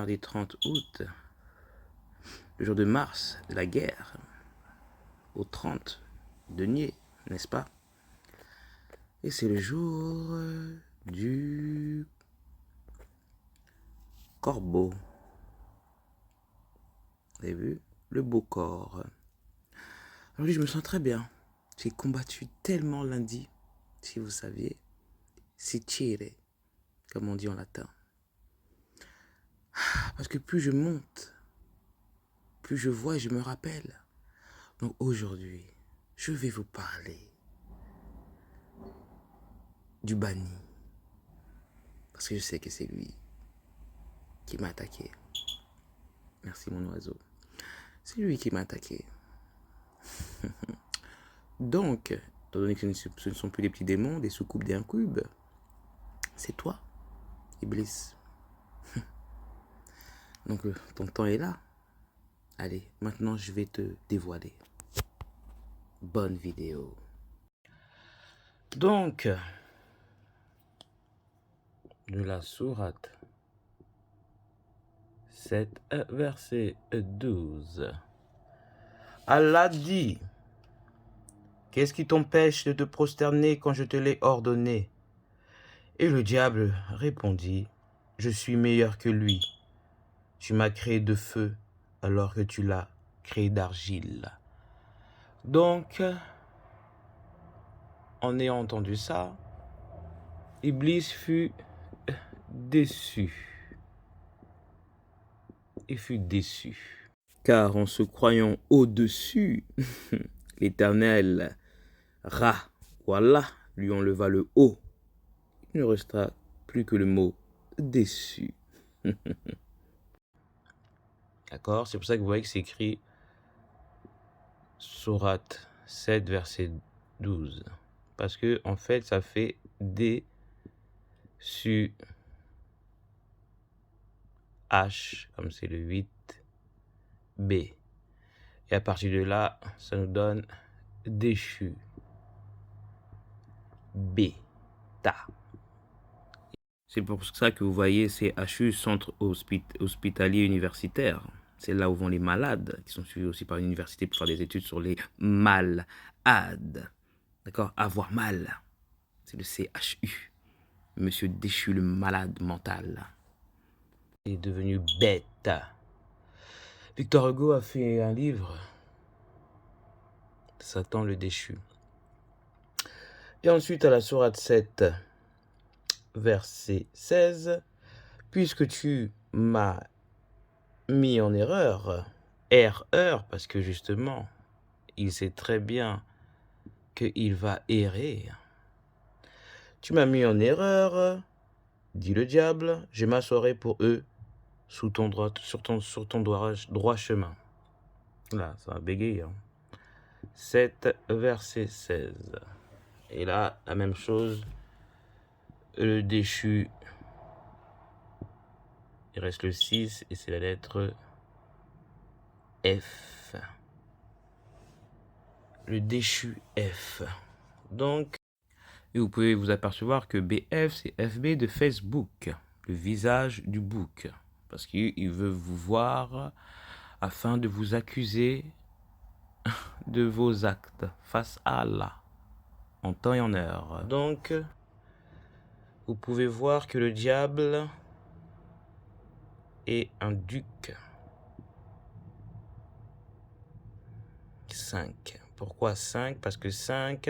mardi 30 août, le jour de Mars, de la guerre, au 30 denier, n'est-ce pas? Et c'est le jour du corbeau. Vous avez vu? Le beau corps. Aujourd'hui, je me sens très bien. J'ai combattu tellement lundi, si vous saviez. Sicire, comme on dit en latin. Parce que plus je monte, plus je vois et je me rappelle. Donc aujourd'hui, je vais vous parler du banni. Parce que je sais que c'est lui qui m'a attaqué. Merci mon oiseau. C'est lui qui m'a attaqué. Donc, étant donné que ce ne sont plus des petits démons, des soucoupes, des incubes, c'est toi, Iblis. Donc, ton temps est là. Allez, maintenant je vais te dévoiler. Bonne vidéo. Donc, de la sourate 7, verset 12. Allah dit, qu'est-ce qui t'empêche de te prosterner quand je te l'ai ordonné? Et le diable répondit, je suis meilleur que lui. Tu m'as créé de feu alors que tu l'as créé d'argile. Donc, en ayant entendu ça, Iblis fut déçu. Il fut déçu. Car en se croyant au-dessus, l'Éternel, Ra, voilà, lui enleva le haut. Il ne restera plus que le mot déçu. D'accord? C'est pour ça que vous voyez que c'est écrit Sourate 7, verset 12. Parce que, en fait, ça fait déçu. H, comme c'est le 8, B. Et à partir de là, ça nous donne déchu. Bêta. C'est pour ça que vous voyez ces HU, centre hospitalier universitaire. C'est là où vont les malades, qui sont suivis aussi par l'université pour faire des études sur les malades. D'accord? Avoir mal. C'est le CHU. Monsieur déchu, le malade mental. Il est devenu bête. Victor Hugo a fait un livre, Satan le déchu. Et ensuite, à la sourate 7, verset 16, puisque tu m'as mis en erreur, parce que justement, il sait très bien qu'il va errer. Tu m'as mis en erreur, dit le diable, je m'assoirai pour eux sur ton droit chemin. Là, ça va bégayer. 7, verset 16. Et là, la même chose, le déchu, il reste le 6 et c'est la lettre F. Le déchu F. Donc, et vous pouvez vous apercevoir que BF, c'est FB de Facebook, le visage du bouc. Parce qu'il veut vous voir afin de vous accuser de vos actes face à Allah, en temps et en heure. Donc, vous pouvez voir que le diable est un duc. 5. Pourquoi 5? Parce que 5,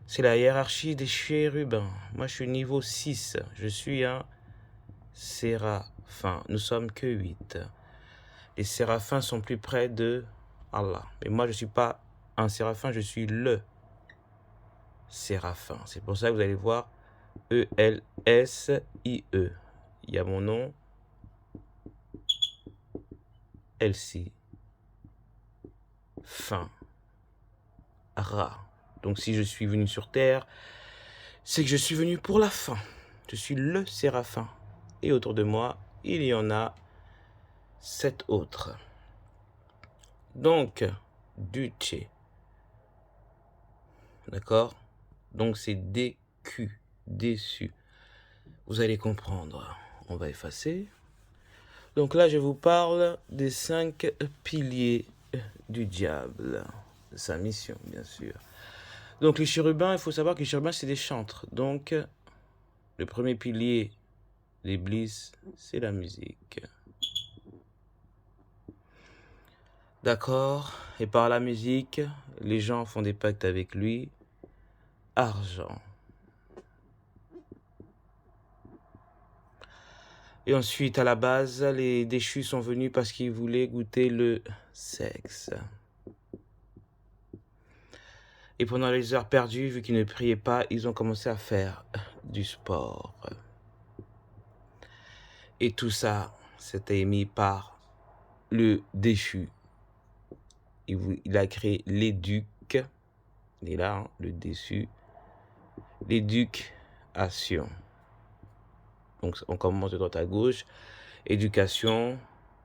c'est la hiérarchie des chérubins. Moi, je suis niveau 6. Je suis un séraphin. Nous sommes que 8. Les séraphins sont plus près de Allah. Mais moi, je ne suis pas un séraphin, je suis le séraphin. C'est pour ça que vous allez voir E-L-S-I-E. Il y a mon nom, Elsie. Fin. Ra. Donc si je suis venu sur Terre, c'est que je suis venu pour la fin. Je suis le séraphin. Et autour de moi, il y en a 7 autres. Donc, Duce. D'accord? Donc c'est DQ, déçu. Vous allez comprendre. On va effacer. Donc là, je vous parle des 5 piliers du diable, de sa mission, bien sûr. Donc les chérubins, il faut savoir que les chérubins, c'est des chantres. Donc, le premier pilier d'Iblis, c'est la musique. D'accord? Et par la musique, les gens font des pactes avec lui. Argent. Et ensuite, à la base, les déchus sont venus parce qu'ils voulaient goûter le sexe. Et pendant les heures perdues, vu qu'ils ne priaient pas, ils ont commencé à faire du sport. Et tout ça, c'était émis par le déchu. Il a créé l'éduc. Il est là, hein, le déçu. L'éducation. Donc, on commence de droite à gauche. Éducation,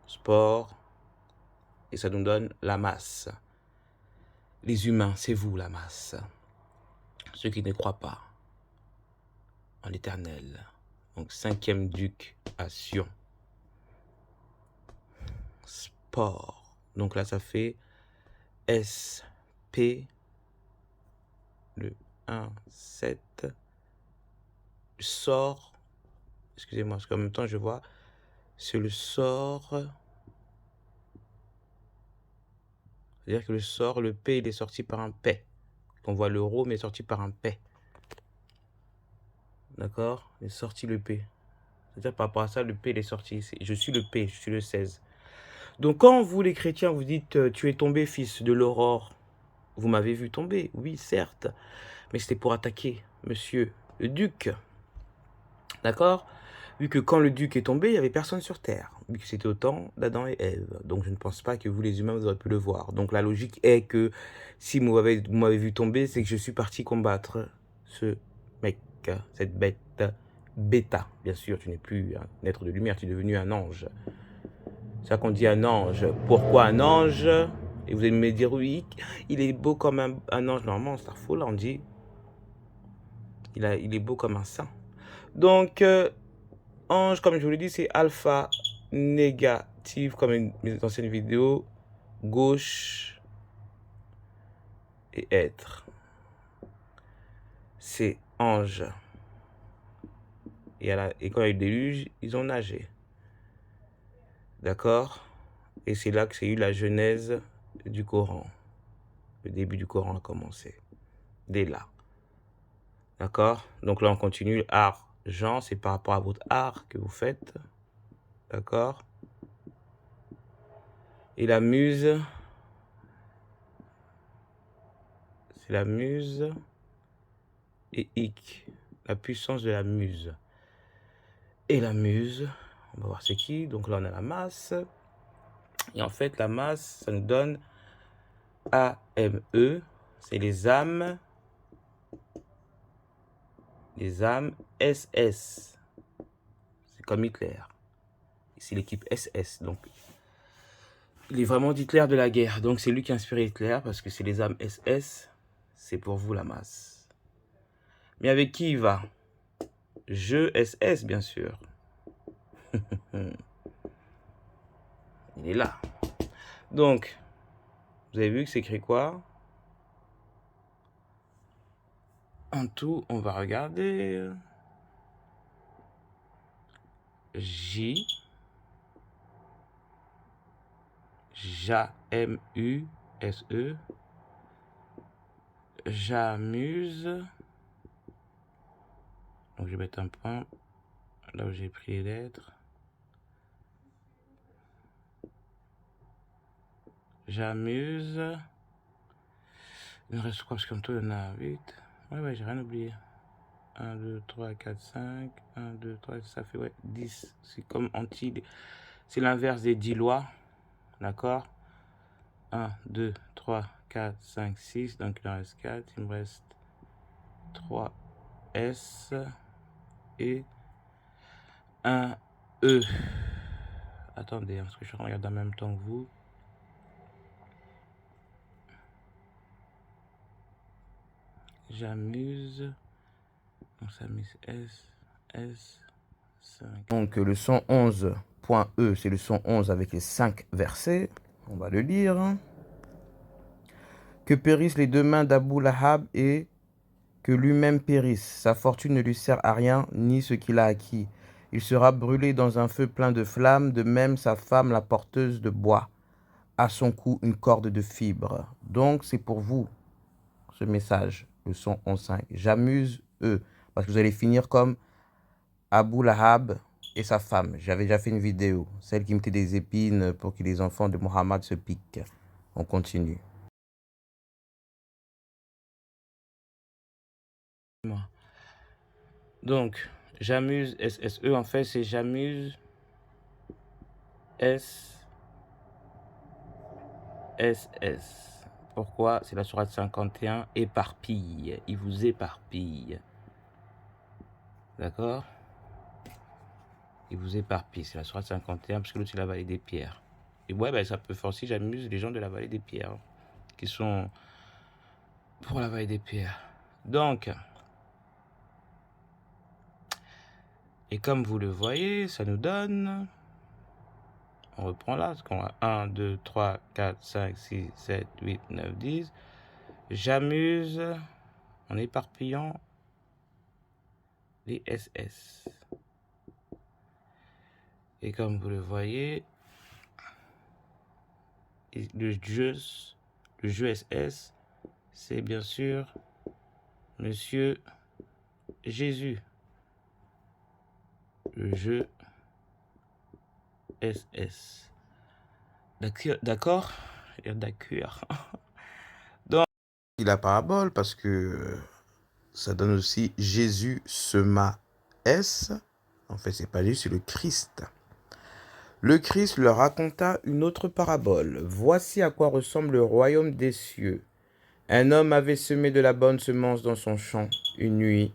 sport. Et ça nous donne la masse. Les humains, c'est vous la masse. Ceux qui ne croient pas en l'éternel. Donc, 5e éducation. Sport. Donc là, ça fait SP. Le 1, 7. Sort. Excusez-moi, parce qu'en même temps, je vois. C'est le sort. C'est-à-dire que le sort, le P, il est sorti par un P. On voit l'euro, mais sorti par un P. D'accord? Il est sorti le P. C'est-à-dire par rapport à ça, le P, il est sorti. Je suis le P, je suis le 16. Donc quand vous, les chrétiens, vous dites « Tu es tombé, fils de l'aurore », vous m'avez vu tomber, oui, certes. Mais c'était pour attaquer monsieur le duc. D'accord? Vu que quand le duc est tombé, il n'y avait personne sur Terre. Vu que c'était au temps d'Adam et Ève. Donc je ne pense pas que vous, les humains, vous aurez pu le voir. Donc la logique est que si vous m'avez vu tomber, c'est que je suis parti combattre ce mec, cette bête, bêta. Bien sûr, tu n'es plus un être de lumière, tu es devenu un ange. C'est ça qu'on dit un ange. Pourquoi un ange? Et vous allez me dire, oui, il est beau comme un ange. Normalement, c'est faux, là, on dit. Il est beau comme un saint. Donc, ange, comme je vous l'ai dit, c'est alpha négatif, comme mes anciennes vidéos, gauche et être. C'est ange. Et quand il y a eu le déluge, ils ont nagé. D'accord? Et c'est là que c'est eu la genèse du Coran. Le début du Coran a commencé. Dès là. D'accord? Donc là, on continue. Argent, c'est par rapport à votre art que vous faites. D'accord? Et la muse, c'est la muse et hic, la puissance de la muse. Et la muse, on va voir c'est qui. Donc là, on a la masse. Et en fait, la masse, ça nous donne AME. C'est les âmes. Les âmes SS. C'est comme Hitler. C'est l'équipe SS. Donc, il est vraiment Hitler de la guerre. Donc, c'est lui qui a inspiré Hitler parce que c'est les âmes SS. C'est pour vous la masse. Mais avec qui il va? Je SS, bien sûr. Il est là. Donc, vous avez vu que c'est écrit quoi? En tout, on va regarder. J. J-A-M-U-S-E. J'amuse. Donc, je vais mettre un point là où j'ai pris les lettres. J'amuse. Il me reste quoi? Parce qu'en tout, il y en a 8. Ouais, j'ai rien oublié. 1, 2, 3, 4, 5. 1, 2, 3, ça fait ouais, 10. C'est comme c'est l'inverse des 10 lois. D'accord? 1, 2, 3, 4, 5, 6. Donc, il en reste 4. Il me reste 3 S et un E. Attendez, parce que je regarde en même temps que vous. J'amuse. Donc ça met S, S, Donc le 111.E, c'est le 111 avec les 5 versets. On va le lire. Que périssent les deux mains d'Abou Lahab et que lui-même périsse. Sa fortune ne lui sert à rien, ni ce qu'il a acquis. Il sera brûlé dans un feu plein de flammes, de même sa femme, la porteuse de bois, à son cou une corde de fibres. Donc c'est pour vous, ce message, le 111.5. J'amuse eux, parce que vous allez finir comme Abou Lahab et sa femme. J'avais déjà fait une vidéo, celle qui mettait des épines pour que les enfants de Mohammed se piquent. On continue. Donc, j'amuse SSE, en fait, c'est j'amuse SSS. Pourquoi? C'est la sourate 51, éparpille. Il vous éparpille. D'accord? Il vous éparpille. C'est la sourate 51, parce que l'autre, c'est la vallée des pierres. Et ouais, ben, ça peut faire aussi, j'amuse les gens de la vallée des pierres, qui sont pour la vallée des pierres. Donc, et comme vous le voyez, ça nous donne... On reprend là, parce qu'on a 1, 2, 3, 4, 5, 6, 7, 8, 9, 10. J'amuse en éparpillant les SS. Et comme vous le voyez, le jeu SS, c'est bien sûr Monsieur Jésus. Le jeu SS. D'accord? D'accord. Donc, la parabole, parce que ça donne aussi Jésus sema S. En fait, c'est pas Jésus, c'est le Christ. Le Christ leur raconta une autre parabole. Voici à quoi ressemble le royaume des cieux. Un homme avait semé de la bonne semence dans son champ une nuit,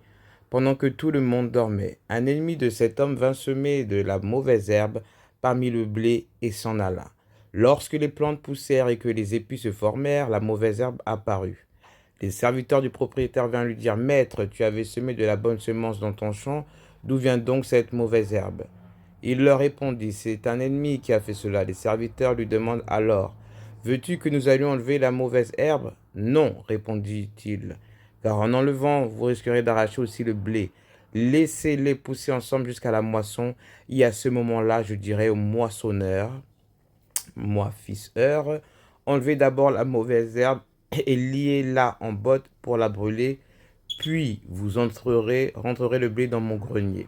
pendant que tout le monde dormait. Un ennemi de cet homme vint semer de la mauvaise herbe parmi le blé et s'en alla. Lorsque les plantes poussèrent et que les épis se formèrent, la mauvaise herbe apparut. Les serviteurs du propriétaire vinrent lui dire, « Maître, tu avais semé de la bonne semence dans ton champ, d'où vient donc cette mauvaise herbe ?» Il leur répondit, « C'est un ennemi qui a fait cela. » Les serviteurs lui demandent alors, « Veux-tu que nous allions enlever la mauvaise herbe ?»« Non, répondit-il, car en enlevant, vous risquerez d'arracher aussi le blé. Laissez-les pousser ensemble jusqu'à la moisson, et à ce moment-là, je dirai au moissonneur, moi, fils Heur, enlevez d'abord la mauvaise herbe et liez-la en botte pour la brûler, puis vous rentrerez le blé dans mon grenier. »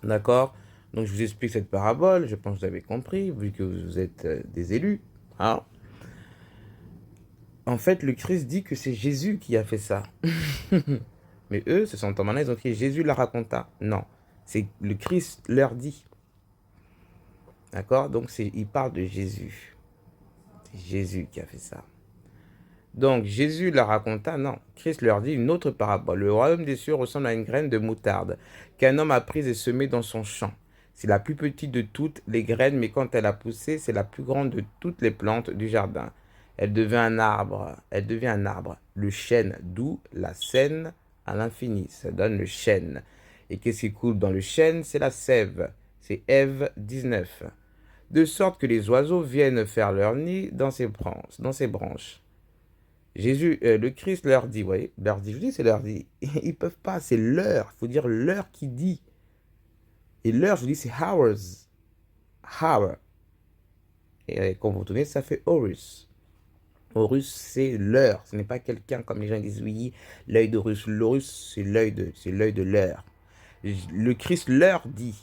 D'accord? Donc je vous explique cette parabole, je pense que vous avez compris, vu que vous êtes des élus. Hein? En fait, le Christ dit que c'est Jésus qui a fait ça. Mais eux, se sont en maintenant, ils ont dit Jésus la raconta. Non, c'est le Christ leur dit. D'accord? Donc il parle de Jésus. C'est Jésus qui a fait ça. Donc Jésus la raconta, non. Christ leur dit une autre parabole. Le royaume des cieux ressemble à une graine de moutarde qu'un homme a prise et semée dans son champ. C'est la plus petite de toutes les graines, mais quand elle a poussé, c'est la plus grande de toutes les plantes du jardin. Elle devient un arbre. Elle devient un arbre. Le chêne, d'où la Seine à l'infini. Ça donne le chêne. Et qu'est-ce qui coule dans le chêne? C'est la sève. C'est Ève 19. De sorte que les oiseaux viennent faire leur nid dans ses branches. Jésus, le Christ leur dit, voyez, leur dit, je dis, c'est leur dit. Ils peuvent pas, c'est leur. Il faut dire leur qui dit. Et leur, je vous dis, c'est ours. Our. Et quand vous tournez, ça fait Horus. Horus, c'est leur. Ce n'est pas quelqu'un comme les gens disent, oui, l'œil d'Horus. L'Horus, c'est l'œil de leur. Le Christ leur dit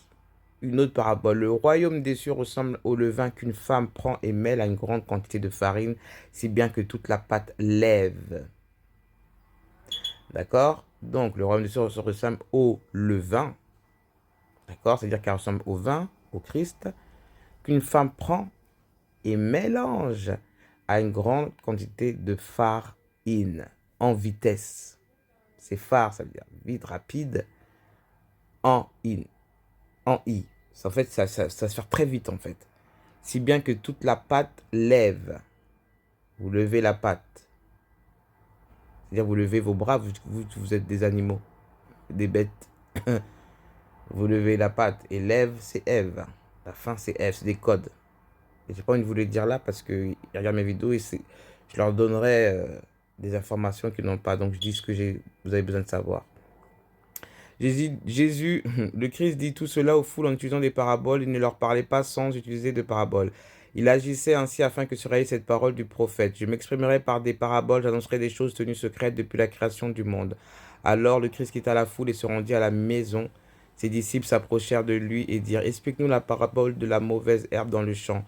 une autre parabole. Le royaume des cieux ressemble au levain qu'une femme prend et mêle à une grande quantité de farine, si bien que toute la pâte lève. D'accord? Donc, le royaume des cieux ressemble au levain. D'accord? C'est-à-dire qu'elle ressemble au vin, au Christ, qu'une femme prend et mélange à une grande quantité de farine en vitesse. C'est phare, ça veut dire vite, rapide, en in, en i. En fait, ça se fait très vite, en fait. Si bien que toute la pâte lève. Vous levez la pâte. C'est-à-dire, vous levez vos bras, vous êtes des animaux, des bêtes. Vous levez la patte. Et lève, c'est Ève. La fin, c'est Ève. C'est des codes. Et j'ai pas envie de vous le dire là parce qu'ils regardent mes vidéos et je leur donnerai des informations qu'ils n'ont pas. Donc je dis ce que vous avez besoin de savoir. Jésus, le Christ dit tout cela aux foules en utilisant des paraboles. Il ne leur parlait pas sans utiliser de paraboles. Il agissait ainsi afin que se réalise cette parole du prophète. Je m'exprimerai par des paraboles, j'annoncerai des choses tenues secrètes depuis la création du monde. Alors le Christ quitta la foule et se rendit à la maison. Ses disciples s'approchèrent de lui et dirent: Explique-nous la parabole de la mauvaise herbe dans le champ.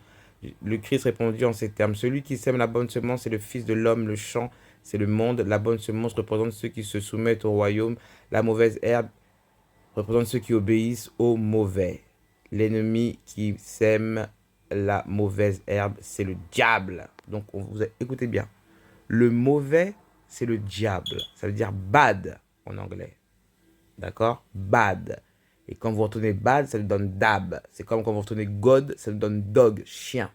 Le Christ répondit en ces termes: Celui qui sème la bonne semence, c'est le Fils de l'homme. Le champ, c'est le monde. La bonne semence représente ceux qui se soumettent au royaume. La mauvaise herbe représente ceux qui obéissent au mauvais. L'ennemi qui sème la mauvaise herbe, c'est le diable. Donc, écoutez bien. Le mauvais, c'est le diable. Ça veut dire bad en anglais. D'accord? Bad. Et quand vous retournez bad, ça nous donne dab. C'est comme quand vous retournez god, ça nous donne dog, chien.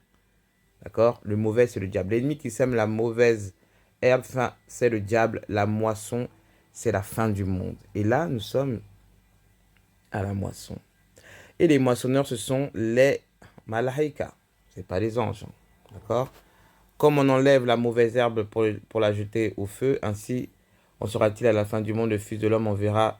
D'accord? Le mauvais, c'est le diable. L'ennemi qui sème la mauvaise herbe, c'est le diable. La moisson, c'est la fin du monde. Et là, nous sommes à la moisson. Et les moissonneurs, ce sont les malaïkas. Ce n'est pas les anges. D'accord? Comme on enlève la mauvaise herbe pour la jeter au feu, ainsi en sera-t-il à la fin du monde. Le Fils de l'homme enverra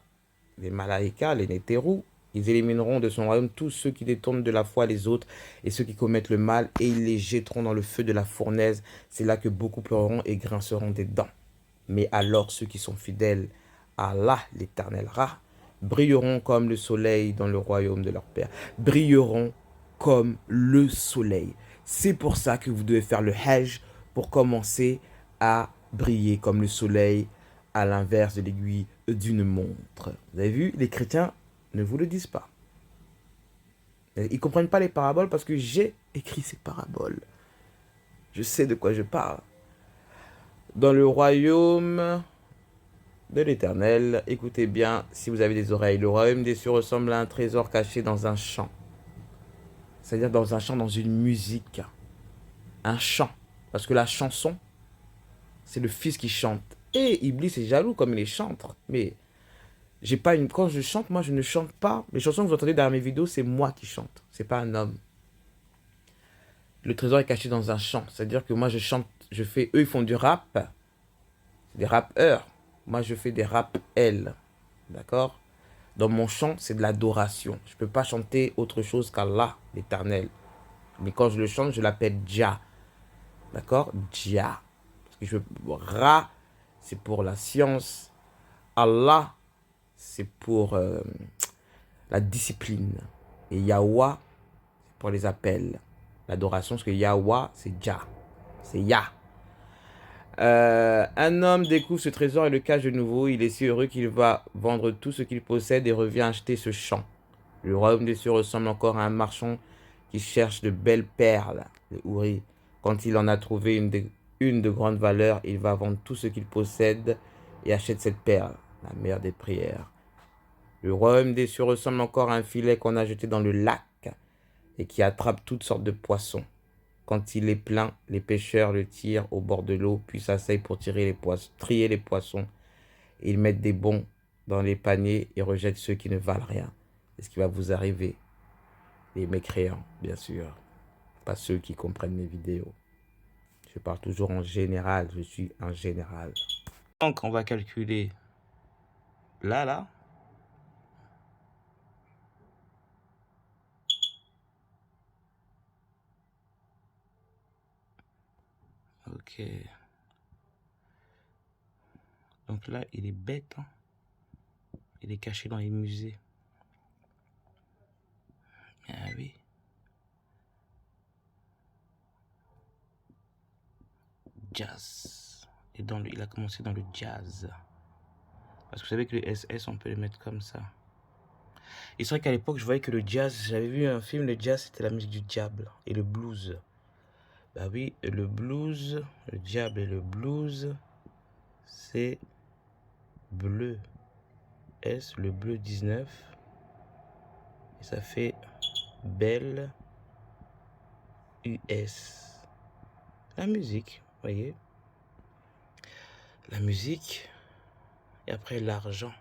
les malaïkas, les nétérous. Ils élimineront de son royaume tous ceux qui détournent de la foi les autres et ceux qui commettent le mal, et ils les jetteront dans le feu de la fournaise. C'est là que beaucoup pleureront et grinceront des dents. Mais alors ceux qui sont fidèles à Allah, l'éternel Ra, brilleront comme le soleil dans le royaume de leur Père. Brilleront comme le soleil. C'est pour ça que vous devez faire le Hajj pour commencer à briller comme le soleil à l'inverse de l'aiguille d'une montre. Vous avez vu, les chrétiens ne vous le disent pas. Ils ne comprennent pas les paraboles parce que j'ai écrit ces paraboles. Je sais de quoi je parle. Dans le royaume de l'Éternel, écoutez bien si vous avez des oreilles. Le royaume des cieux ressemble à un trésor caché dans un champ. C'est-à-dire dans un champ, dans une musique. Un chant. Parce que la chanson, c'est le fils qui chante. Et Iblis est jaloux comme il est chantre. Mais j'ai pas une... quand je chante, moi je ne chante pas. Les chansons que vous entendez dans mes vidéos, c'est moi qui chante. C'est pas un homme. Le trésor est caché dans un champ. C'est-à-dire que moi je chante, je fais... Eux ils font du rap. C'est des rappeurs. Moi je fais des rap L. D'accord? Dans mon chant, c'est de l'adoration. Je ne peux pas chanter autre chose qu'Allah, l'éternel. Mais quand je le chante, je l'appelle Dja. D'accord? Dja. Parce que Ra, c'est pour la science. Allah, c'est pour la discipline. Et Yahweh, c'est pour les appels. L'adoration, parce que Yahweh, c'est Dja. C'est Yah. Un homme découvre ce trésor et le cache de nouveau. Il est si heureux qu'il va vendre tout ce qu'il possède et revient acheter ce champ. Le royaume des cieux ressemble encore à un marchand qui cherche de belles perles, le houri. Quand il en a trouvé une de grande valeur, il va vendre tout ce qu'il possède et achète cette perle, la mère des prières. Le royaume des cieux ressemble encore à un filet qu'on a jeté dans le lac et qui attrape toutes sortes de poissons. Quand il est plein, les pêcheurs le tirent au bord de l'eau, puis s'asseyent pour trier les poissons. Ils mettent des bons dans les paniers et rejettent ceux qui ne valent rien. C'est ce qui va vous arriver. Les mécréants, bien sûr. Pas ceux qui comprennent mes vidéos. Je parle toujours en général. Je suis un général. Donc, on va calculer là. Ok. Donc là, il est bête. Hein. Il est caché dans les musées. Ah oui. Jazz. Et il a commencé dans le jazz. Parce que vous savez que les SS, on peut les mettre comme ça. Et c'est vrai qu'à l'époque, je voyais que le jazz, j'avais vu un film, le jazz, c'était la musique du diable. Et le blues. Bah oui, le blues, le diable et le blues, c'est bleu. S, le bleu 19. Et ça fait belle US. La musique, vous voyez. La musique. Et après l'argent.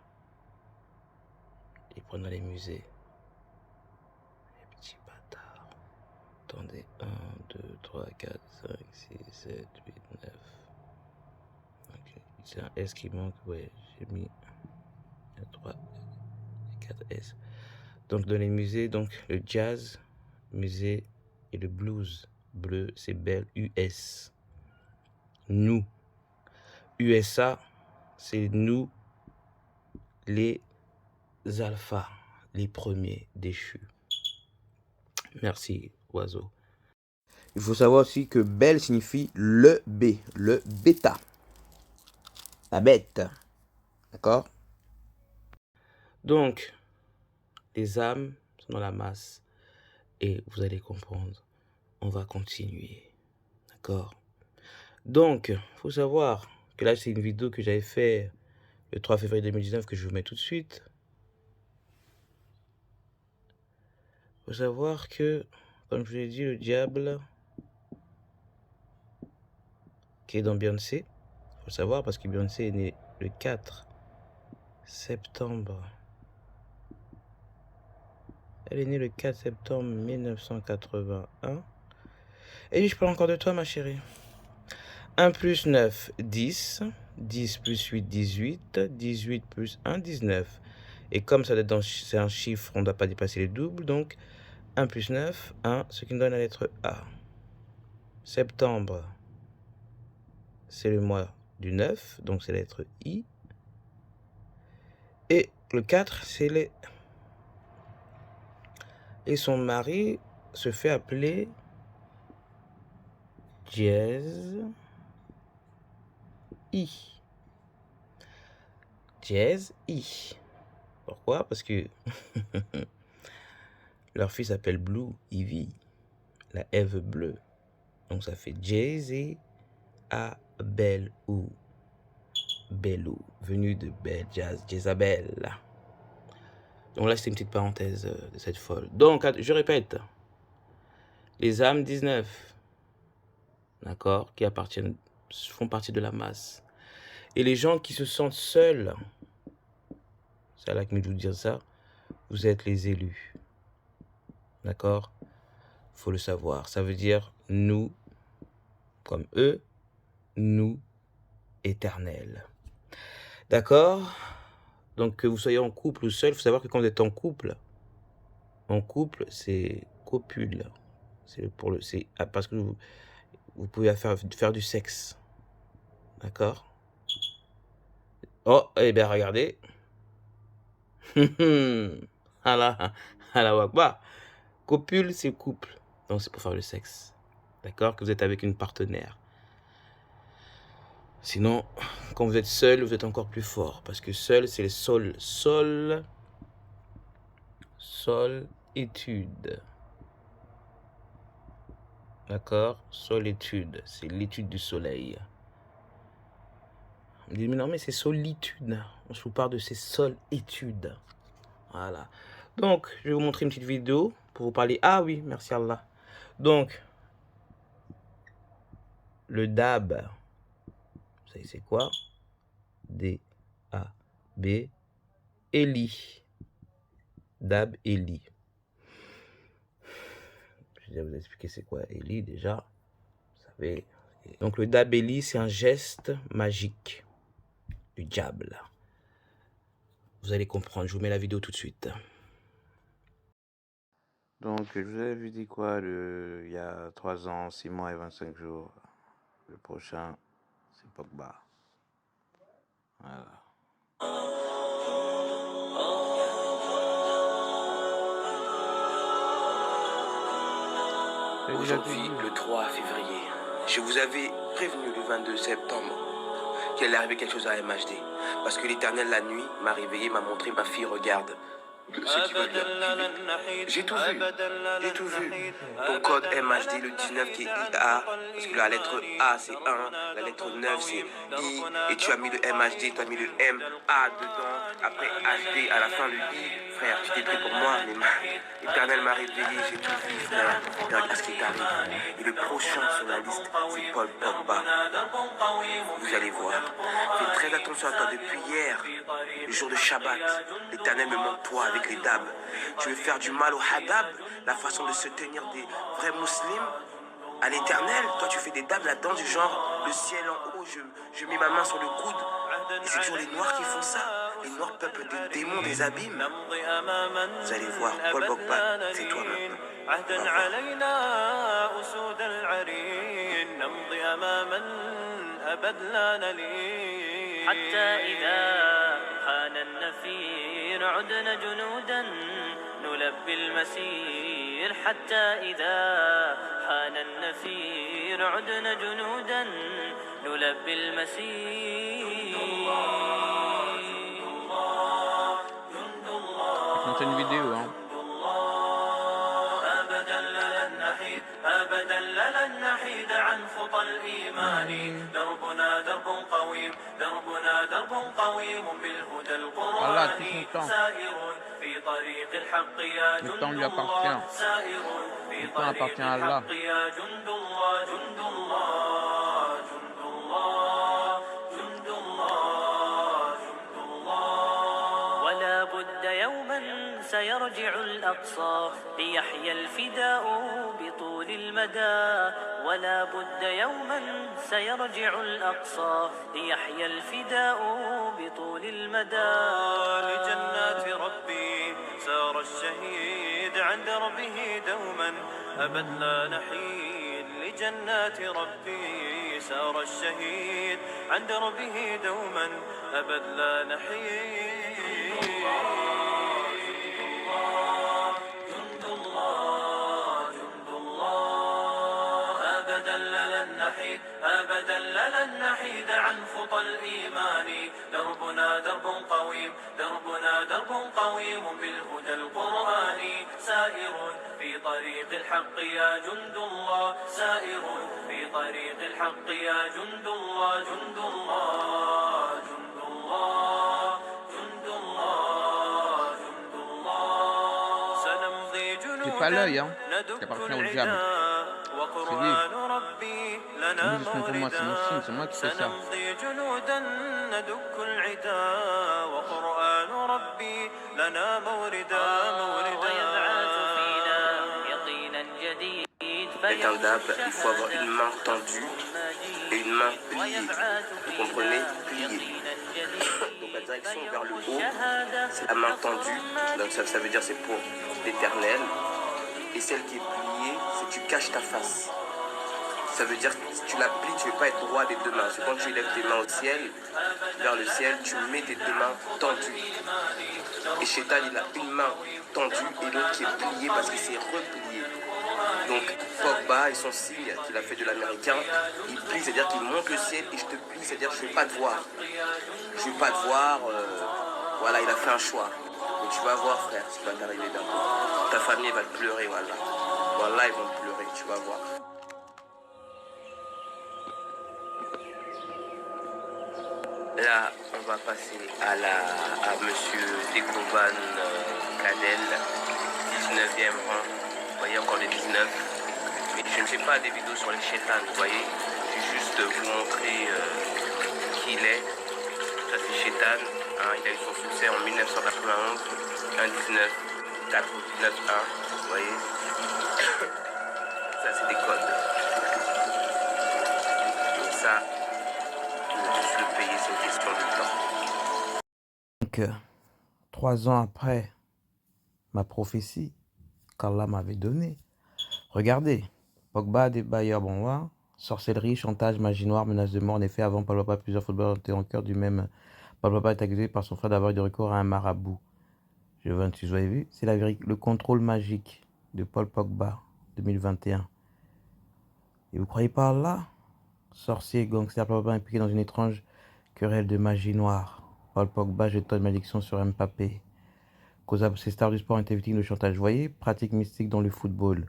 Il prend dans les musées. Les petits bâtards. Attendez, 1, 2, 3, 4, 5, 6, 7, 8, 9. Ok, c'est un S qui manque, ouais, j'ai mis 3, 4 S. Donc dans les musées, donc le jazz, musée et le blues. Bleu, c'est belle, US. Nous. USA, c'est nous, les alphas, les premiers déchus. Merci, oiseau. Il faut savoir aussi que belle signifie le B, le bêta. La bête. D'accord? Donc, les âmes sont dans la masse. Et vous allez comprendre. On va continuer. D'accord? Donc, il faut savoir que là, c'est une vidéo que j'avais fait le 3 février 2019 que je vous mets tout de suite. Il faut savoir que, comme je vous l'ai dit, le diable qui est dans Beyoncé, il faut savoir parce que Beyoncé est née le 4 septembre. Elle est née le 4 septembre 1981. Et je parle encore de toi, ma chérie. 1 plus 9, 10. 10 plus 8, 18. 18 plus 1, 19. Et comme ça c'est un chiffre, on ne doit pas dépasser les doubles. Donc, 1 plus 9, 1, ce qui nous donne la lettre A. Septembre, c'est le mois du 9, donc c'est la lettre I. Et le 4, c'est les... Et son mari se fait appeler Jazz I. Jazz I. Pourquoi? Parce que leur fils s'appelle Blue Ivy, la Ève bleue. Donc ça fait Jay-Z à Belle ou Bellou, venu de Belle Jazz, Jezabel. Donc là, c'était une petite parenthèse de cette folle. Donc, je répète, les âmes 19, d'accord, qui font partie de la masse. Et les gens qui se sentent seuls, c'est là que je veux dire ça, vous êtes les élus. D'accord? Faut le savoir. Ça veut dire nous, comme eux, nous, éternels. D'accord? Donc, que vous soyez en couple ou seul, il faut savoir que quand vous êtes en couple, c'est copule. C'est parce que vous pouvez faire du sexe. D'accord? Oh, eh bien, regardez. Allah Akbar. Copule, c'est couple. Donc, c'est pour faire le sexe. D'accord? Que vous êtes avec une partenaire. Sinon, quand vous êtes seul, vous êtes encore plus fort. Parce que seul, c'est le sol. Solitude. D'accord? Solitude. C'est l'étude du soleil. On dit, mais non, mais c'est solitude. On se vous parle de ces solitudes. Voilà. Donc, je vais vous montrer une petite vidéo pour vous parler. Ah oui, merci Allah. Donc, le DAB. Vous savez c'est quoi? D-A-B. Eli. DAB Eli. Je vais vous expliquer c'est quoi Eli déjà. Vous savez. Donc, le DAB Eli, c'est un geste magique du diable. Vous allez comprendre. Je vous mets la vidéo tout de suite. Donc, je vous avais dit quoi il y a 3 ans, 6 mois et 25 jours. Le prochain, c'est Pogba. Voilà. Aujourd'hui, le 3 février, je vous avais prévenu le 22 septembre qu'il allait arriver quelque chose à MHD. Parce que l'Éternel, la nuit, m'a réveillé, m'a montré, ma fille, regarde. Ce qui va bien. J'ai tout vu. J'ai tout vu. Ton code MHD, le 19 qui est IA, parce que la lettre A c'est 1, la lettre 9 c'est I, et tu as mis le MHD, tu as mis le MA dedans, après HD, à la fin le I. Frère, tu t'es pris pour moi, mais l'Éternel m'a réveillé, j'ai tout vu, frère. Regarde ce qui t'arrive. Et le prochain sur la liste, c'est Paul Pogba. Vous allez voir. Faites très attention. attention à toi depuis hier, le jour de Shabbat. L'Éternel me montre toi avec les dabs. Tu veux faire du mal au hadab, la façon de se tenir des vrais musulmans à l'Éternel. Toi, tu fais des dabs là-dedans du genre le ciel en haut, je mets ma main sur le coude. Et c'est toujours les Noirs qui font ça. Les Noirs peuplent des démons, des abîmes. Vous allez voir, Paul Pogba, c'est toi maintenant. عهدا علينا أسود العرين نمضي أماما أبد لا نلين حتى إذا حان النفير عدنا جنودا نلبي المسير حتى إذا حان النفير عدنا جنودا نلبي المسير C'est une vidéo, hein. أبدا لن نحيد عن خطى الإيمان دربنا درب قويم دربنا درب قويم بالهدى القرآني سائر في طريق الحق يا جند الله سائر في طريق الحق يا جند الله جند الله جند الله جند الله جند الله ولا بد يوما سيرجع الأقصى ليحيى الفداء بطول المدى ولا بد يوما سيرجع الأقصى ليحيى الفداء بطول المدى لجنات ربي سار الشهيد عن دربه دوما أبد لا نحيد لجنات ربي سار الشهيد عن دربه دوما أبد لا نحيد أبدا لن نحيد عن خطى الإيمان دربنا درب قويم دربنا درب قويم بالهدى القرآني سائر في طريق الحق يا جند الله سائر في طريق الحق يا جند الله جند الله جند الله جند الله جند الله سنمضي جنودا ندك العدا وقرآن ربي لنا موردا سنمضي جنودا ندك العدا وقرآن ربي لنا موردا ويبعث فينا يقينا جديد Avec un dab, il faut avoir une main tendue et une main pliée. Vous comprenez? Pliée. Donc la direction vers le haut, c'est la main tendue. Donc ça veut dire c'est pour l'Éternel. Et celle qui est pliée, c'est que tu caches ta face. Ça veut dire que si tu la plies, tu ne veux pas être droit des deux mains. Parce que quand tu lèves tes mains au ciel, vers le ciel, tu mets tes deux mains tendues. Et Shaitan, il a une main tendue et l'autre qui est pliée parce qu'il s'est replié. Donc Pogba et son signe qu'il a fait de l'américain, il plie, c'est-à-dire qu'il monte le ciel et je te plie, c'est-à-dire je ne veux pas te voir. Je ne veux pas te voir. Voilà, il a fait un choix. Mais tu vas voir, frère, ce qui va t'arriver bientôt. Ta famille va te pleurer, voilà. Voilà, ils vont te pleurer, tu vas voir. Là, on va passer à Monsieur Dekoban Kadel, 19e rang. Vous voyez encore les 19. Mais je ne fais pas des vidéos sur les chétans, vous voyez. Je vais juste vous montrer qui il est. Ça c'est Chétan. Hein, il a eu son succès en 1991. 1-19, 4-9-1. Vous voyez. Ça c'est des codes. Et ça, on va tous le payer, c'est une question de temps. Donc, 3 ans après ma prophétie qu'Allah m'avait donnée, regardez, Pogba, des bailleurs bonsoir, sorcellerie, chantage, magie noire, menace de mort. En effet, avant Paul Pogba, plusieurs footballeurs étaient en cœur du même. Paul Pogba est accusé par son frère d'avoir eu de recours à un marabout. Je veux vous avez vu, c'est le contrôle magique de Paul Pogba 2021. Et vous croyez pas Allah? Sorcier, gangster, Paul Pogba impliqué dans une étrange querelle de magie noire. Paul Pogba jette une malédiction sur Mbappé. Ces stars du sport ont été victimes de chantage. Vous voyez, pratique mystique dans le football.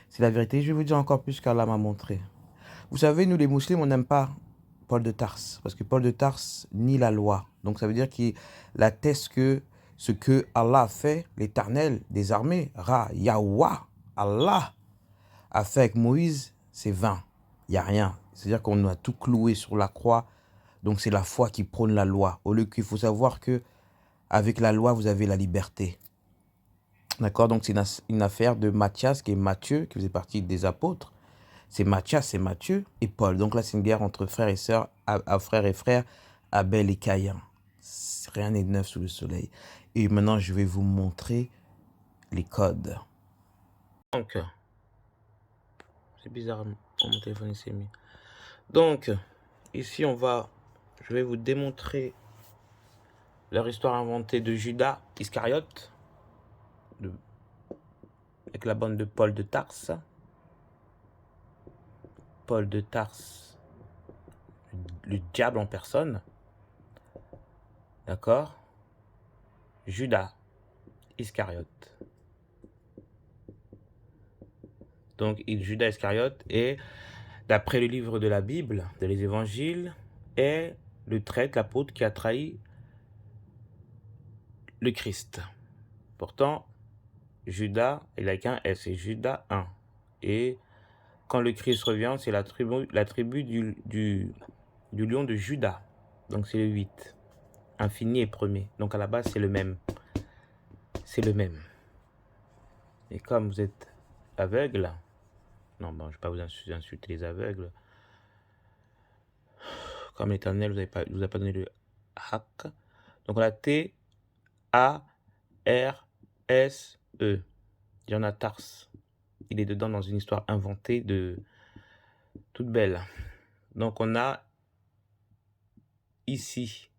C'est la vérité. Je vais vous dire encore plus qu'Allah m'a montré. Vous savez, nous les musulmans, on n'aime pas Paul de Tarse. Parce que Paul de Tarse nie la loi. Donc ça veut dire qu'il atteste que ce que Allah a fait, l'Éternel des armées, Ra, Yahweh, Allah, a fait avec Moïse, c'est vain. Il n'y a rien. C'est-à-dire qu'on a tout cloué sur la croix Donc c'est la foi qui prône la loi. Au lieu qu'il faut savoir que avec la loi, vous avez la liberté. D'accord? Donc c'est une affaire de Matthias, qui est Matthieu, qui faisait partie des apôtres. C'est Matthias, c'est Matthieu et Paul. Donc là, c'est une guerre entre frères et sœurs, frères et frères, Abel et Caïn. Rien n'est neuf sous le soleil. Et maintenant, je vais vous montrer les codes. Donc, c'est bizarre, mon téléphone s'est mis. Donc, ici, je vais vous démontrer leur histoire inventée de Judas Iscariote, avec la bande de Paul de Tarse. Paul de Tarse, le diable en personne. D'accord? Judas Iscariote. Donc, Judas Iscariote est, d'après le livre de la Bible, les évangiles, est le traître, l'apôtre qui a trahi le Christ. Pourtant, Judas, il n'a qu'un S, c'est Judas 1. Et quand le Christ revient, c'est la tribu du lion de Judas. Donc c'est le 8. Infini et premier. Donc à la base, c'est le même. C'est le même. Et comme vous êtes aveugle, non, bon, je ne vais pas vous insulter les aveugles. Comme l'Éternel ne vous a pas donné le hack. Donc on a T-A-R-S-E. Il y en a Tarse. Il est dedans dans une histoire inventée toute belle. Donc on a ici.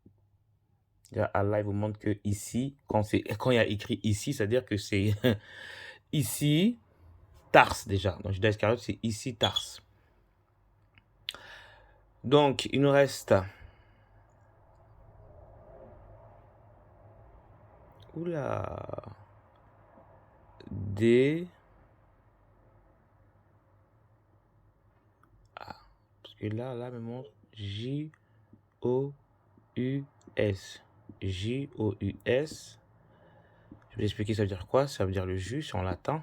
Allah vous montre que ici, quand il y a écrit ici, c'est-à-dire que c'est ici Tarse déjà. Donc Judas Iscariote, c'est ici Tarse. Donc il nous reste D. Parce que là, me montre J-O-U-S. J-O-U-S. Je vais expliquer ça veut dire quoi. Ça veut dire le jus, c'est en latin.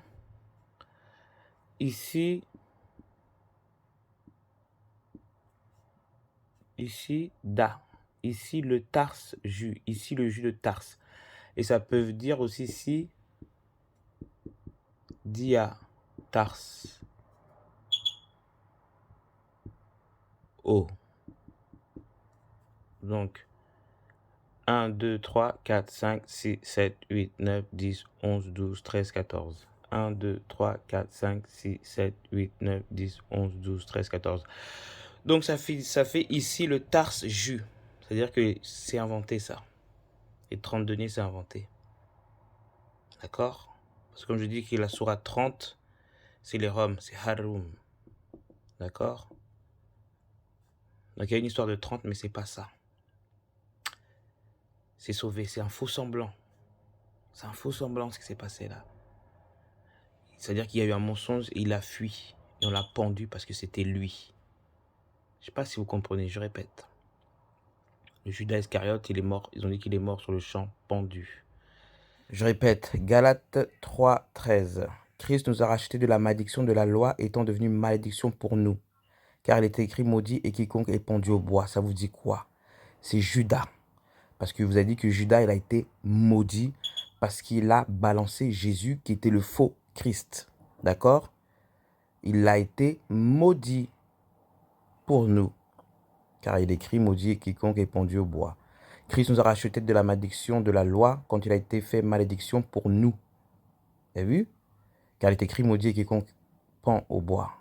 Ici, da. Ici, le tarse jus. Ici, le jus de tarse. Et ça peut dire aussi ici, dia, tarse. O. Donc, 1, 2, 3, 4, 5, 6, 7, 8, 9, 10, 11, 12, 13, 14. 1, 2, 3, 4, 5, 6, 7, 8, 9, 10, 11, 12, 13, 14. Donc, ça fait ici le tarse jus. C'est-à-dire que c'est inventé, ça. Et 30 deniers, c'est inventé. D'accord? Parce que comme je dis que la sourate 30, c'est les Roms, c'est Harum. D'accord? Donc, il y a une histoire de 30, mais c'est pas ça. C'est sauvé, c'est un faux semblant. C'est un faux semblant ce qui s'est passé là. C'est-à-dire qu'il y a eu un mensonge et il a fui. Et on l'a pendu parce que c'était lui. Je ne sais pas si vous comprenez, je répète. Le Judas Iscariote, il est mort. Ils ont dit qu'il est mort sur le champ, pendu. Je répète, Galates 3, 13. Christ nous a rachetés de la malédiction de la loi, étant devenu malédiction pour nous. Car il était écrit maudit et quiconque est pendu au bois. Ça vous dit quoi? C'est Judas. Parce que vous avez dit que Judas, il a été maudit parce qu'il a balancé Jésus qui était le faux Christ. D'accord? Il a été maudit pour nous. Car il écrit maudit quiconque est pendu au bois. Christ nous a racheté de la malédiction de la loi quand il a été fait malédiction pour nous. Vous avez vu? Car il est écrit maudit quiconque pend au bois.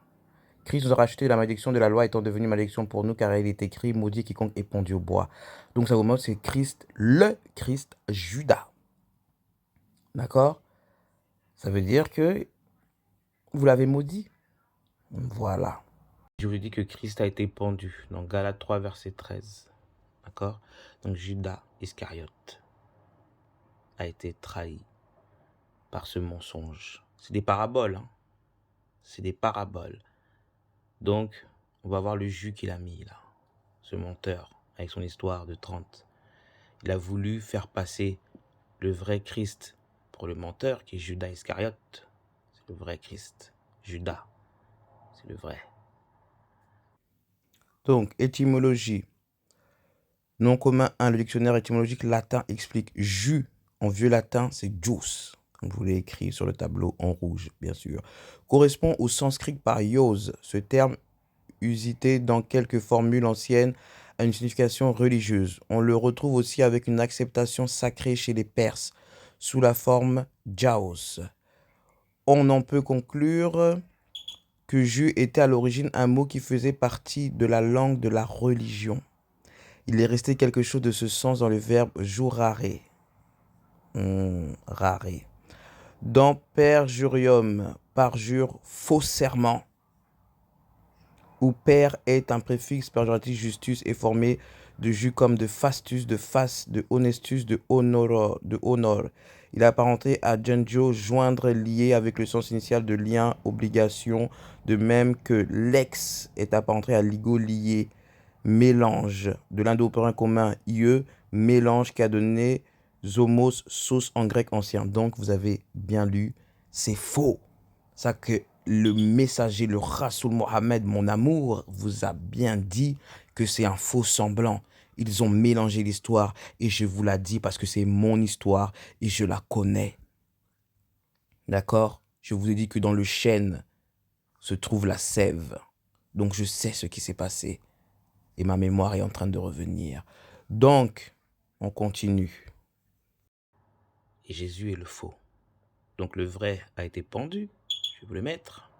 Christ nous a racheté de la malédiction de la loi étant devenu malédiction pour nous, car il est écrit maudit quiconque est pendu au bois. Donc ça vous montre, c'est Christ, le Christ Judas. D'accord? Ça veut dire que vous l'avez maudit. Voilà. Je vous dis que Christ a été pendu dans Galates 3, verset 13. D'accord? Donc Judas Iscariote a été trahi par ce mensonge. C'est des paraboles. Hein? C'est des paraboles. Donc, on va voir le jus qu'il a mis là. Ce menteur, avec son histoire de 30. Il a voulu faire passer le vrai Christ pour le menteur, qui est Judas Iscariote. C'est le vrai Christ. Judas, c'est le vrai. Donc, étymologie. Nom commun 1, le dictionnaire étymologique latin explique jus. En vieux latin, c'est juice. Comme je vous l'ai écrit sur le tableau en rouge, bien sûr. Correspond au sanskrit par yos. Ce terme, usité dans quelques formules anciennes, a une signification religieuse. On le retrouve aussi avec une acceptation sacrée chez les Perses, sous la forme jaos. On en peut conclure que jus était à l'origine un mot qui faisait partie de la langue de la religion. Il est resté quelque chose de ce sens dans le verbe jurare. Rare. Dans perjurium, parjure, faux serment, où per est un préfixe péjoratif justus et formé de jus comme de fastus, de face, de honestus, de honor. Il est apparenté à genjo, joindre, lié avec le sens initial de lien, obligation, de même que lex est apparenté à ligo, lié, mélange, de l'indo-européen commun ie, mélange qui a donné zomos, sauce en grec ancien. Donc vous avez bien lu, c'est faux. Ça que le messager, le Rasoul Mohammed, mon amour, vous a bien dit que c'est un faux semblant. Ils ont mélangé l'histoire et je vous la dis parce que c'est mon histoire et je la connais. D'accord? Je vous ai dit que dans le chêne se trouve la sève. Donc je sais ce qui s'est passé et ma mémoire est en train de revenir. Donc, on continue. Et Jésus est le faux. Donc le vrai a été pendu, je vais vous le mettre.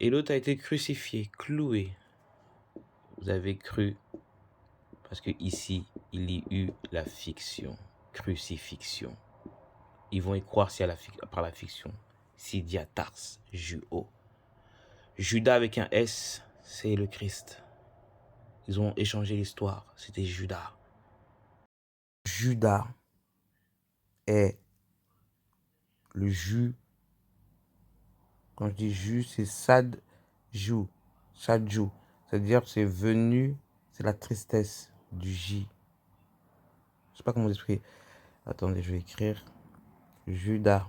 Et l'autre a été crucifié, cloué. Vous avez cru, parce que ici, il y eut la fiction, crucifixion. Ils vont y croire par la fiction. Sidia Tars, Juo. Judas avec un S, c'est le Christ. Ils ont échangé l'histoire, c'était Judas. Judas est le jus. Quand je dis jus, c'est sadjou. Sadjou. C'est-à-dire que c'est venu, c'est la tristesse du J. Je sais pas comment vous expliquer. Attendez, je vais écrire. Judas.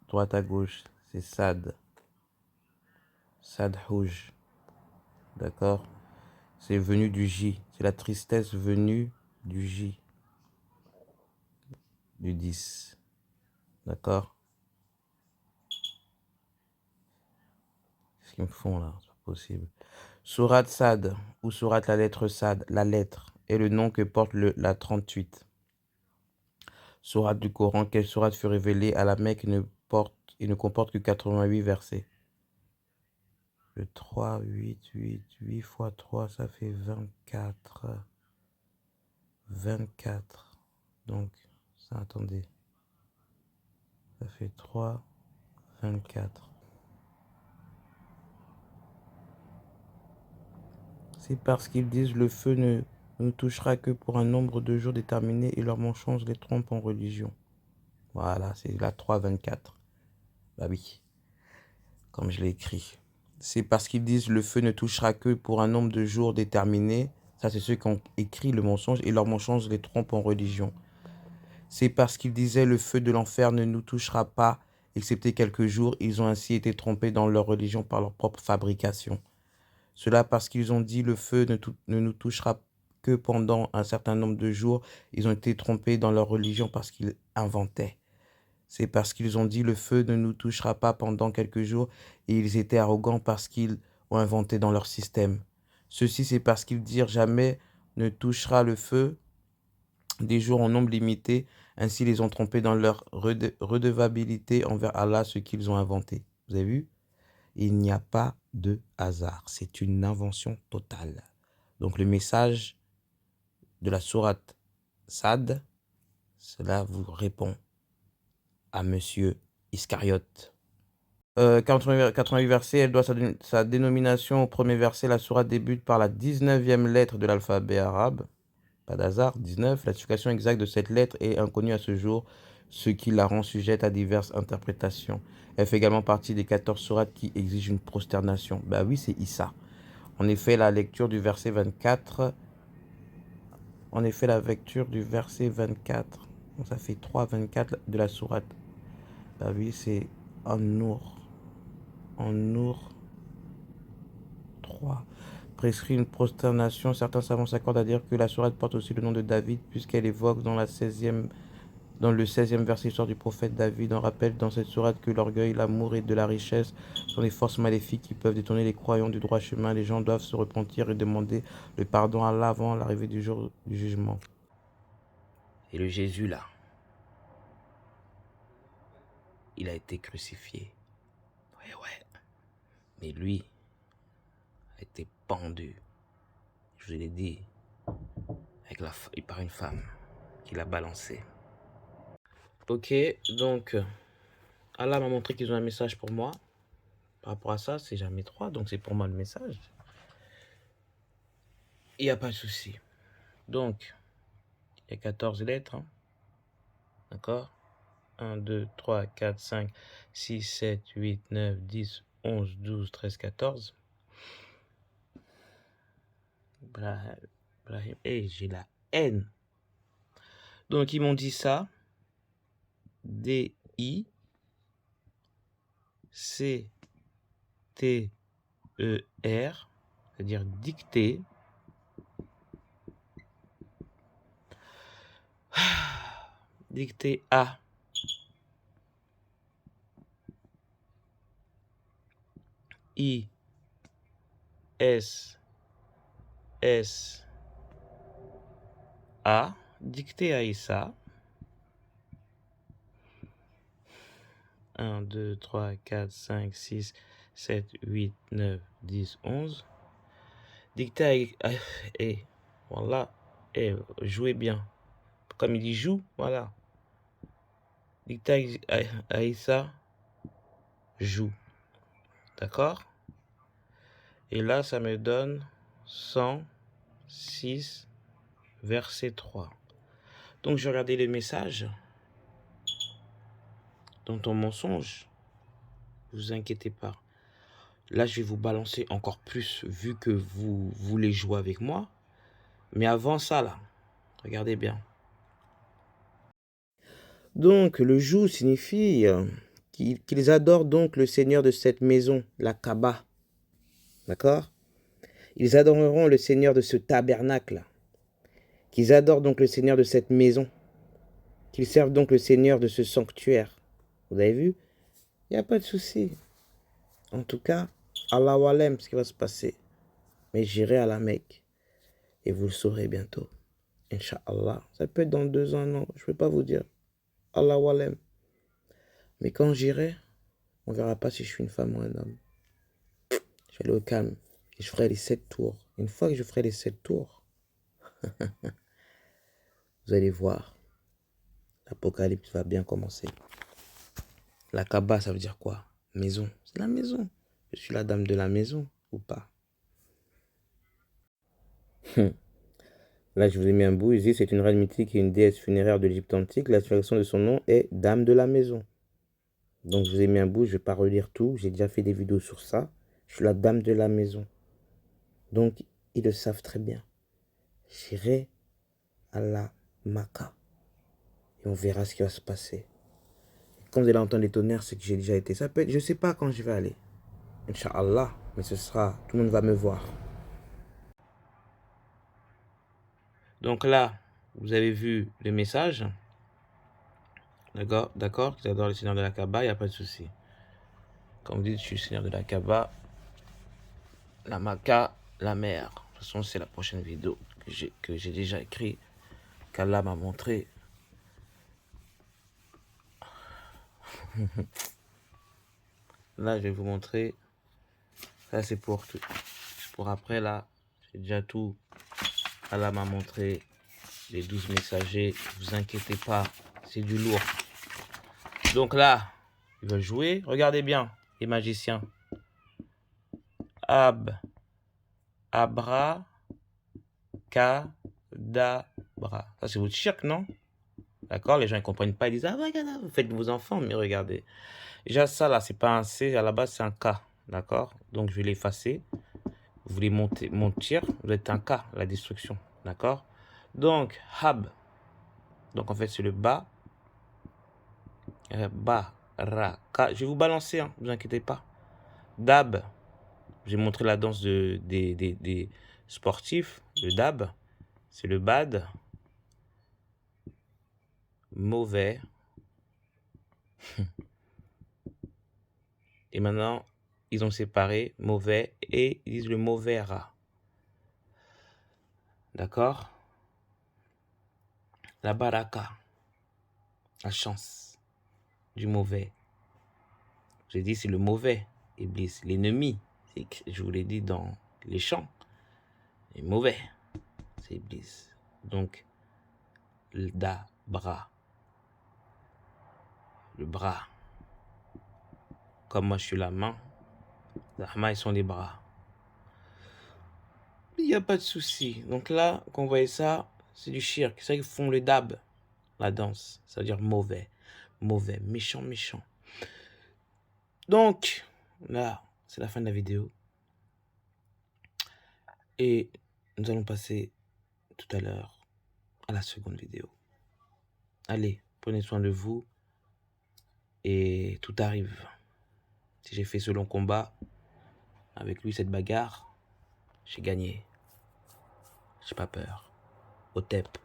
Droite à gauche, c'est sad. Sad rouge. D'accord? C'est venu du J. C'est la tristesse venue du J. Du 10. D'accord? Qu'est-ce qu'ils me font là? C'est pas possible. Sourate Sad, ou Sourate la lettre Sad, la lettre, est le nom que porte la 38. Sourate du Coran, quelle sourate fut révélée à la Mecque et ne comporte que 88 versets. Le 3, 8 fois 3, ça fait 24. 24. Donc, ça, attendez. Ça fait 3, 24. C'est parce qu'ils disent le feu ne nous touchera que pour un nombre de jours déterminé et leur mensonge les trompe en religion. Voilà, c'est la 3, 24. Bah oui, comme je l'ai écrit. C'est parce qu'ils disent le feu ne touchera que pour un nombre de jours déterminé. Ça, c'est ceux qui ont écrit le mensonge et leur mensonge les trompe en religion. C'est parce qu'ils disaient le feu de l'enfer ne nous touchera pas, excepté quelques jours. Ils ont ainsi été trompés dans leur religion par leur propre fabrication. Cela parce qu'ils ont dit le feu ne nous touchera que pendant un certain nombre de jours. Ils ont été trompés dans leur religion parce qu'ils inventaient. C'est parce qu'ils ont dit le feu ne nous touchera pas pendant quelques jours et ils étaient arrogants parce qu'ils ont inventé dans leur système. Ceci, c'est parce qu'ils dirent jamais ne touchera le feu des jours en nombre limité. Ainsi, ils les ont trompés dans leur redevabilité envers Allah, ce qu'ils ont inventé. Vous avez vu? Il n'y a pas de hasard. C'est une invention totale. Donc, le message de la sourate Sad, cela vous répond à Monsieur Iscariote. 88 versets, elle doit sa dénomination au premier verset. La sourate débute par la 19e lettre de l'alphabet arabe. Pas d'hasard. 19. La signification exacte de cette lettre est inconnue à ce jour, ce qui la rend sujette à diverses interprétations. Elle fait également partie des 14 sourates qui exigent une prosternation. Bah oui, c'est Issa. En effet, la lecture du verset 24. En effet, la lecture du verset 24. Donc ça fait 3, 24 de la sourate. Bah oui, c'est An-Nour. An-Nour. 3. Prescrit une prosternation. Certains savants s'accordent à dire que la sourate porte aussi le nom de David, puisqu'elle évoque dans le 16e verset l'histoire du prophète David. On rappelle dans cette sourate que l'orgueil, l'amour et de la richesse sont des forces maléfiques qui peuvent détourner les croyants du droit chemin. Les gens doivent se repentir et demander le pardon à Allah avant l'arrivée du jour du jugement. Et le Jésus là, il a été crucifié. Ouais. Mais lui a été pendu. Je vous l'ai dit, par une femme qui l'a balancé. Ok, donc Allah m'a montré qu'ils ont un message pour moi. Par rapport à ça, c'est jamais 3, donc c'est pour moi le message. Il n'y a pas de souci. Donc, il y a 14 lettres. Hein. D'accord? 1, 2, 3, 4, 5, 6, 7, 8, 9, 10, 11, 12, 13, 14. Brahim. Et j'ai la haine. Donc, ils m'ont dit ça. D-I C-T-E-R, c'est-à-dire dicter. Dicter A. I. S. S. A. Dicter à Issa. 1, 2, 3, 4, 5, 6, 7, 8, 9, 10, 11. Dicter à... voilà. Jouez bien. Comme il dit joue, voilà. Dicter à Issa, joue. D'accord? Et là, ça me donne 106, verset 3. Donc, je regardais le message. Dans ton mensonge, ne vous inquiétez pas. Là, je vais vous balancer encore plus, vu que vous voulez jouer avec moi. Mais avant ça, là, regardez bien. Donc, le joug signifie qu'ils adorent donc le Seigneur de cette maison, la Kaaba. D'accord? Ils adoreront le Seigneur de ce tabernacle. Qu'ils adorent donc le Seigneur de cette maison. Qu'ils servent donc le Seigneur de ce sanctuaire. Vous avez vu? Il n'y a pas de souci. En tout cas, Allah Walem, ce qui va se passer. Mais j'irai à la Mecque. Et vous le saurez bientôt. Inch'Allah. Ça peut être dans 2 ans, non. Je ne peux pas vous dire. Allah Walem. Mais quand j'irai, on ne verra pas si je suis une femme ou un homme. Je vais aller au calme. Et je ferai les 7 tours. Une fois que je ferai les 7 tours, vous allez voir. L'apocalypse va bien commencer. La Kaaba, ça veut dire quoi? Maison. C'est la maison. Je suis la dame de la maison ou pas? Là, je vous ai mis un bout. Ici, c'est une reine mythique et une déesse funéraire de l'Égypte antique. La signification de son nom est dame de la maison. Donc, je vous ai mis un bout. Je ne vais pas relire tout. J'ai déjà fait des vidéos sur ça. Je suis la dame de la maison. Donc, ils le savent très bien. J'irai à la Mecque. Et on verra ce qui va se passer. Quand vous allez entendre les tonnerres, c'est que j'ai déjà été. Ça peut être, je ne sais pas quand je vais aller. Inch'Allah. Mais ce sera, tout le monde va me voir. Donc là, vous avez vu le message. D'accord, qu'ils adorent le Seigneur de la Kaaba, il n'y a pas de souci. Comme vous dites, je suis le Seigneur de la Kaaba, la Mecque, la mer. De toute façon, c'est la prochaine vidéo que j'ai déjà écrit, qu'Allah m'a montré. Là, je vais vous montrer. Ça, c'est pour tout. Pour après, là, j'ai déjà tout. Allah m'a montré les 12 messagers. Ne vous inquiétez pas, c'est du lourd. Donc là, ils veulent jouer. Regardez bien, les magiciens. Abra, Kadabra. Ça, c'est votre shirk, non? D'accord? Les gens ne comprennent pas. Ils disent, ah, regardez, vous faites vos enfants, mais regardez. Déjà, ça, là, c'est pas un C. À la base, c'est un K. D'accord? Donc, je vais l'effacer. Vous voulez monter, vous êtes un K, la destruction. D'accord? Donc, Hab. Donc, en fait, c'est le bas. Ba, ra, ka. Je vais vous balancer, hein, ne vous inquiétez pas. Dab. J'ai montré la danse des sportifs, le dab, c'est le bad, mauvais. Et maintenant, ils ont séparé mauvais et ils disent le mauvais rat. D'accord? La baraka, la chance du mauvais. J'ai dit c'est le mauvais, Iblis, l'ennemi. Je vous l'ai dit dans les chants. Les mauvais, c'est Iblis. Donc, le bras. Le bras. Comme moi je suis la main, Zahma ils sont les bras. Il n'y a pas de souci. Donc là, quand vous voyez ça, c'est du shirk. C'est ça qu'ils font le dab, la danse. Ça veut dire mauvais. Mauvais, méchant, méchant. Donc, là, c'est la fin de la vidéo. Et nous allons passer tout à l'heure à la seconde vidéo. Allez, prenez soin de vous. Et tout arrive. Si j'ai fait ce long combat, avec lui, cette bagarre, j'ai gagné. J'ai pas peur. Au TEP.